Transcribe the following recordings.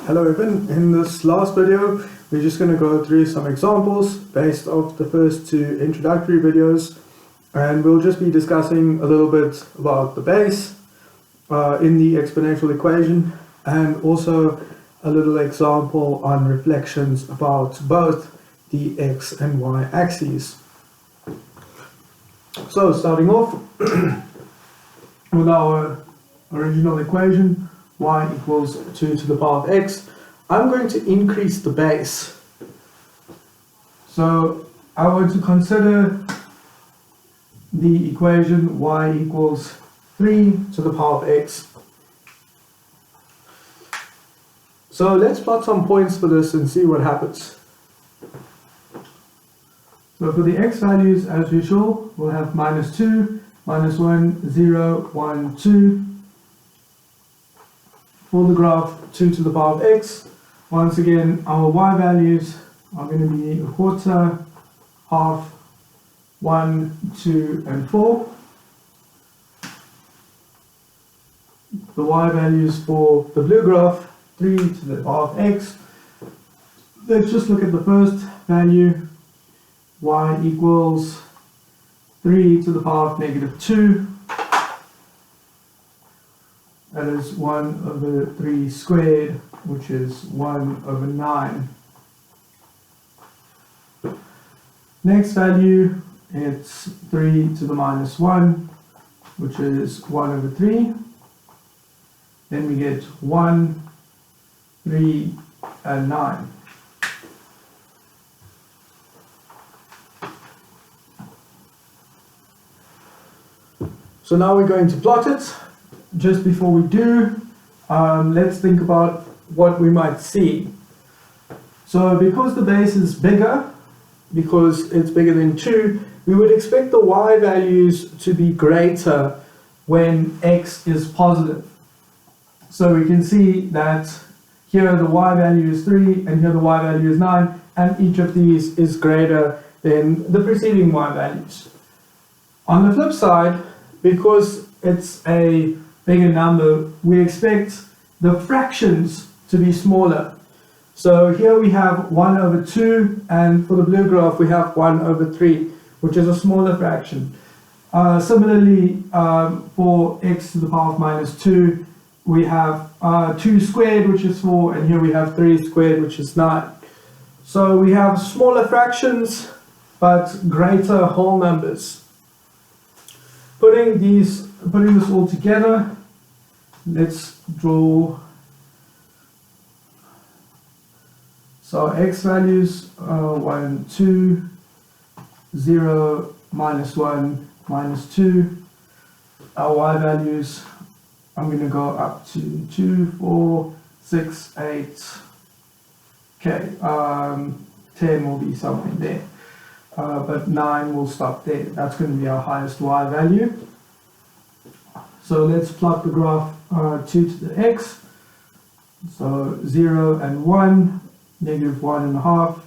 Hello everyone, in this last video we're just going to go through some examples based off the first two introductory videos, and we'll just be discussing a little bit about the base in the exponential equation, and also a little example on reflections about both the x and y axes. So starting off with our original equation, y equals 2 to the power of x, I'm going to increase the base. So I want to consider the equation y equals 3 to the power of x. So let's plot some points for this and see what happens. So for the x values, as usual, we'll have -2, -1, 0, 1, 2. For the graph 2 to the power of x, once again our y values are going to be a quarter, half, 1, 2 and 4. The y values for the blue graph, 3 to the power of x. Let's just look at the first value, y equals 3 to the power of -2. That is 1 over 3 squared, which is 1 over 9. Next value, it's 3 to the -1, which is 1 over 3. Then we get 1, 3, and 9. So now we're going to plot it. Just before we do, let's think about what we might see. So because the base is bigger, because it's bigger than 2, we would expect the y values to be greater when x is positive. So we can see that here the y value is 3 and here the y value is 9, and each of these is greater than the preceding y values. On the flip side, because it's a bigger number, we expect the fractions to be smaller. So here we have 1 over 2, and for the blue graph we have 1 over 3, which is a smaller fraction. Similarly, for x to the power of -2, we have 2 squared, which is 4, and here we have 3 squared, which is 9. So we have smaller fractions, but greater whole numbers. Putting this all together, let's draw. So x values are 1, 2, 0, -1, -2. Our y values, I'm going to go up to 2, 4, 6, 8. Okay, 10 will be something there. But 9 will stop there. That's going to be our highest y value. So let's plot the graph 2 to the x. So 0 and 1, -1.5,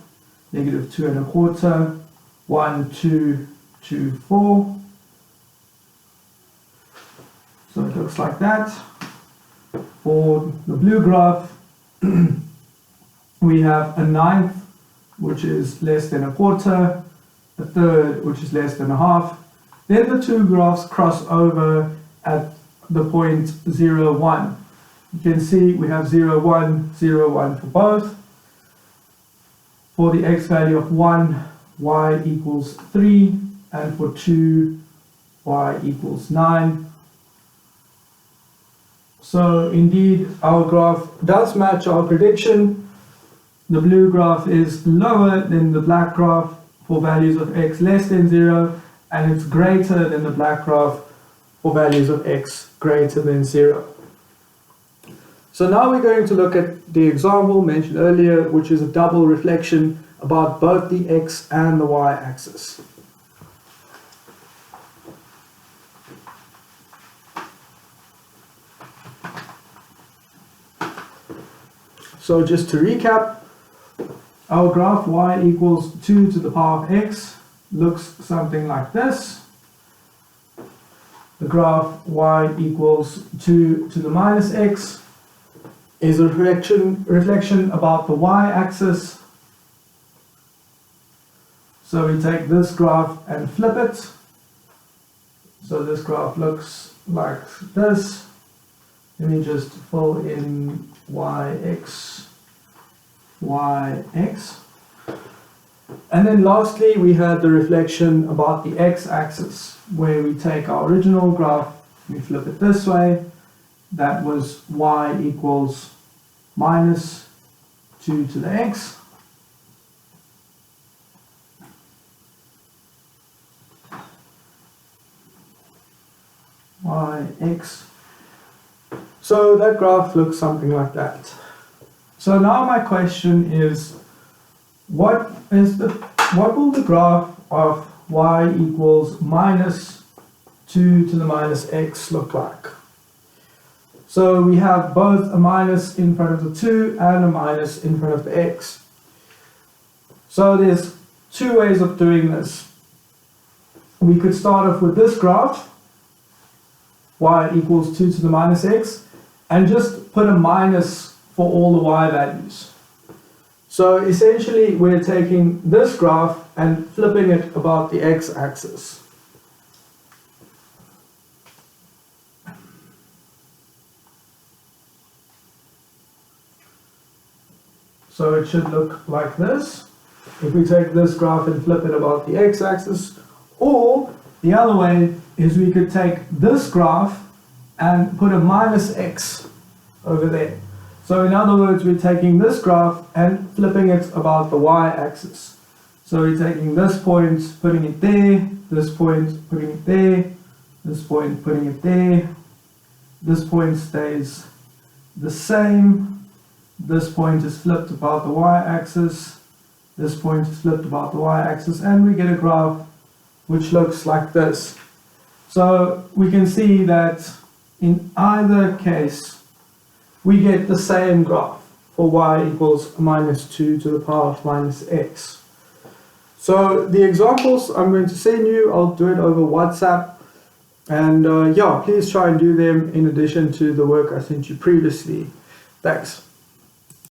-2.25, 1, 2, 2, 4. So it looks like that. For the blue graph, we have a 1/9, which is less than a quarter, a 1/3, which is less than a half. Then the two graphs cross over at the point 0, 1. You can see we have 0, 1, 0, 1 for both. For the x value of 1, y equals 3, and for 2, y equals 9. So indeed, our graph does match our prediction. The blue graph is lower than the black graph for values of x less than 0, and it's greater than the black graph for values of x greater than 0. So now we're going to look at the example mentioned earlier, which is a double reflection about both the x and the y axis. So just to recap, our graph y equals 2 to the power of x looks something like this. The graph y equals 2 to the minus x is a reflection about the y-axis. So we take this graph and flip it. So this graph looks like this. Let me just fill in yx, yx. And then lastly, we had the reflection about the x-axis, where we take our original graph, we flip it this way. That was y equals minus 2 to the x. Yx. So that graph looks something like that. So now my question is, what will the graph of y equals minus 2 to the minus x look like? So we have both a minus in front of the 2 and a minus in front of the x. So there's two ways of doing this. We could start off with this graph, y equals 2 to the minus x, and just put a minus for all the y values. So essentially we're taking this graph and flipping it about the x-axis. So it should look like this. If we take this graph and flip it about the x-axis, or the other way is we could take this graph and put a minus x over there. So in other words, we're taking this graph and flipping it about the y-axis. So we're taking this point, putting it there, this point, putting it there, this point, putting it there. This point stays the same. This point is flipped about the y-axis. This point is flipped about the y-axis, and we get a graph which looks like this. So we can see that in either case, we get the same graph for y equals minus 2 to the power of minus x. So the examples I'm going to send you, I'll do it over WhatsApp. And yeah, please try and do them in addition to the work I sent you previously. Thanks.